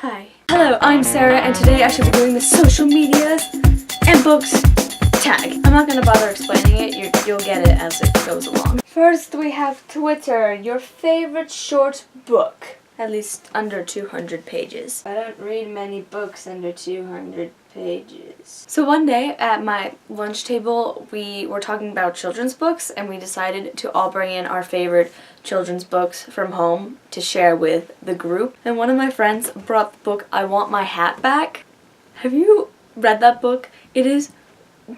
Hi. Hello, I'm Sarah, and today I shall be doing the social medias and books tag. I'm not going to bother explaining it, you'll get it as it goes along. First we have Twitter, your favorite short book. At least under 200 pages. I don't read many books under 200 pages. So one day at my lunch table, we were talking about children's books, and we decided to all bring in our favorite children's books from home to share with the group. And one of my friends brought the book I Want My Hat Back. Have you read that book? It is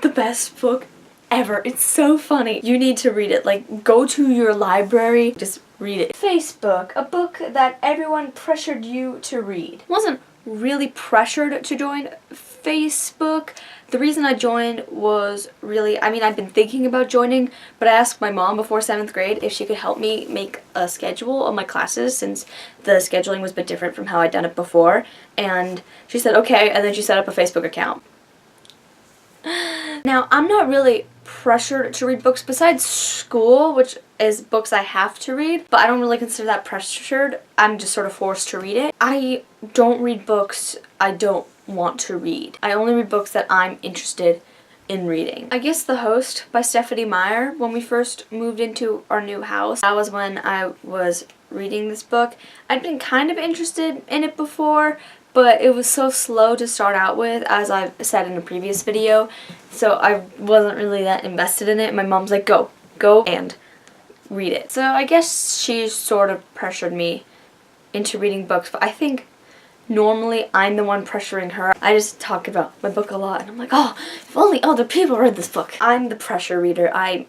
the best book ever. It's so funny. You need to read it. Like, go to your library, just read it. Facebook, a book that everyone pressured you to read. Wasn't really pressured to join Facebook. The reason I joined was really, I've been thinking about joining, but I asked my mom before 7th grade if she could help me make a schedule of my classes since the scheduling was a bit different from how I'd done it before, and she said okay, and then she set up a Facebook account. Now, I'm not really pressured to read books besides school, which is books I have to read, but I don't really consider that pressured. I'm just sort of forced to read it. I don't read books I don't want to read. I only read books that I'm interested in reading. I guess The Host by Stephanie Meyer, when we first moved into our new house, that was when I was reading this book. I'd been kind of interested in it before, but it was so slow to start out with, as I've said in a previous video, so I wasn't really that invested in it. My mom's like, go and read it. So I guess she sort of pressured me into reading books, but I think normally I'm the one pressuring her. I just talk about my book a lot, and I'm like, oh, if only other people read this book. I'm the pressure reader. I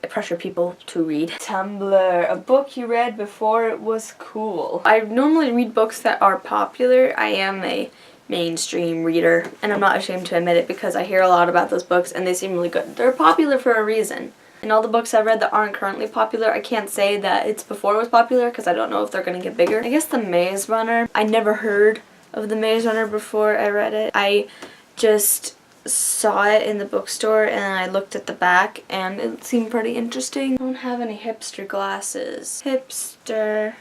pressure people to read. Tumblr, a book you read before it was cool. I normally read books that are popular. I am a mainstream reader, and I'm not ashamed to admit it because I hear a lot about those books and they seem really good. They're popular for a reason. And all the books I've read that aren't currently popular, I can't say that it's before it was popular because I don't know if they're going to get bigger. I guess The Maze Runner. I never heard of The Maze Runner before I read it. I just saw it in the bookstore and I looked at the back and it seemed pretty interesting. I don't have any hipster glasses. Hipster.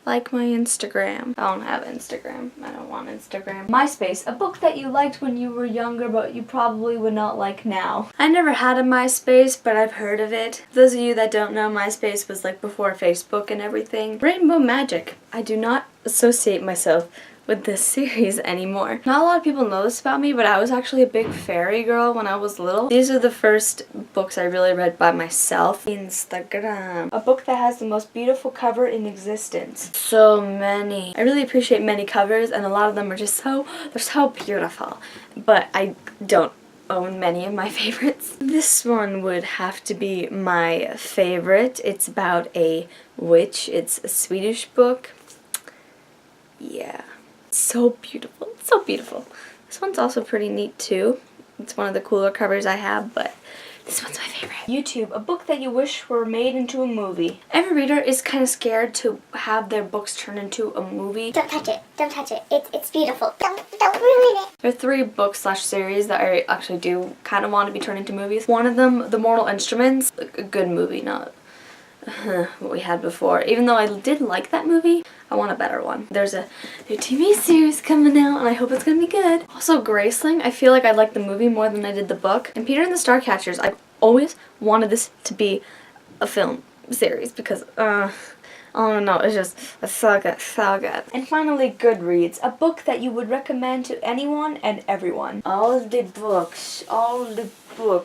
Like my Instagram. I don't have Instagram. I don't want Instagram. MySpace, a book that you liked when you were younger but you probably would not like now. I never had a MySpace, but I've heard of it. For those of you that don't know, MySpace was like before Facebook and everything. Rainbow Magic. I do not associate myself with this series anymore. Not a lot of people know this about me, but I was actually a big fairy girl when I was little. These are the first books I really read by myself. Instagram. A book that has the most beautiful cover in existence. So many. I really appreciate many covers, and a lot of them are just they're so beautiful. But I don't own many of my favorites. This one would have to be my favorite. It's about a witch. It's a Swedish book. Yeah. So beautiful. So beautiful. This one's also pretty neat too. It's one of the cooler covers I have, but this one's my favorite. YouTube, a book that you wish were made into a movie. Every reader is kind of scared to have their books turned into a movie. Don't touch it. Don't touch it. It's beautiful. Don't ruin it. There are 3 books/series that I actually do kind of want to be turned into movies. One of them, The Mortal Instruments, a good movie, not what we had before. Even though I did like that movie, I want a better one. There's a new TV series coming out and I hope it's gonna be good. Also, Graceling, I feel like I liked the movie more than I did the book. And Peter and the Starcatchers, I've always wanted this to be a film series because, I don't know, it's so good, so good. And finally, Goodreads, a book that you would recommend to anyone and everyone. All the books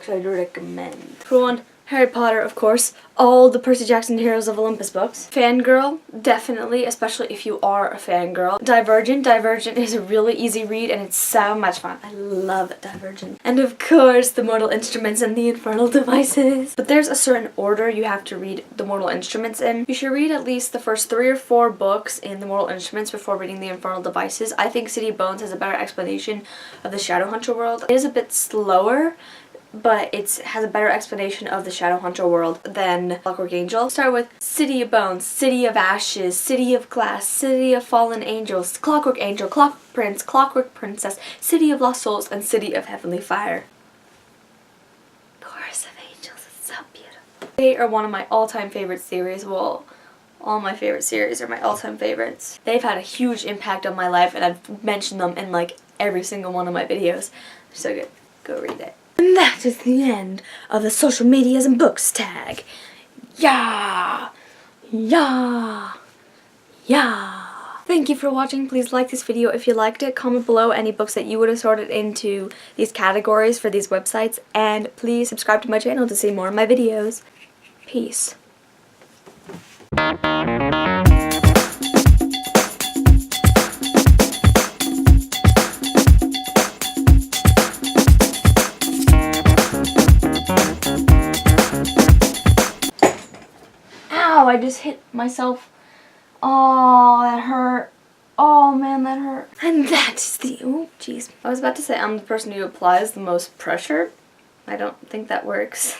I'd recommend. For one, Harry Potter, of course. All the Percy Jackson Heroes of Olympus books. Fangirl, definitely, especially if you are a fangirl. Divergent. Divergent is a really easy read and it's so much fun. I love Divergent. And of course, The Mortal Instruments and the Infernal Devices. But there's a certain order you have to read The Mortal Instruments in. You should read at least the first 3 or 4 books in The Mortal Instruments before reading the Infernal Devices. I think City of Bones has a better explanation of the Shadowhunter world. It is a bit slower, but it has a better explanation of the Shadowhunter world than Clockwork Angel. Start with City of Bones, City of Ashes, City of Glass, City of Fallen Angels, Clockwork Angel, Clockwork Prince, Clockwork Princess, City of Lost Souls, and City of Heavenly Fire. Chorus of Angels is so beautiful. They are one of my all-time favorite series. Well, All my favorite series are my all-time favorites. They've had a huge impact on my life, and I've mentioned them in like every single one of my videos. They're so good. Go read it. And that is the end of the social medias and books tag. Yeah! Yeah! Yeah! Thank you for watching. Please like this video if you liked it. Comment below any books that you would have sorted into these categories for these websites. And please subscribe to my channel to see more of my videos. Peace. Ow, I just hit myself. Oh, that hurt. Oh man, that hurt. And that's the, oh jeez. I was about to say I'm the person who applies the most pressure. I don't think that works.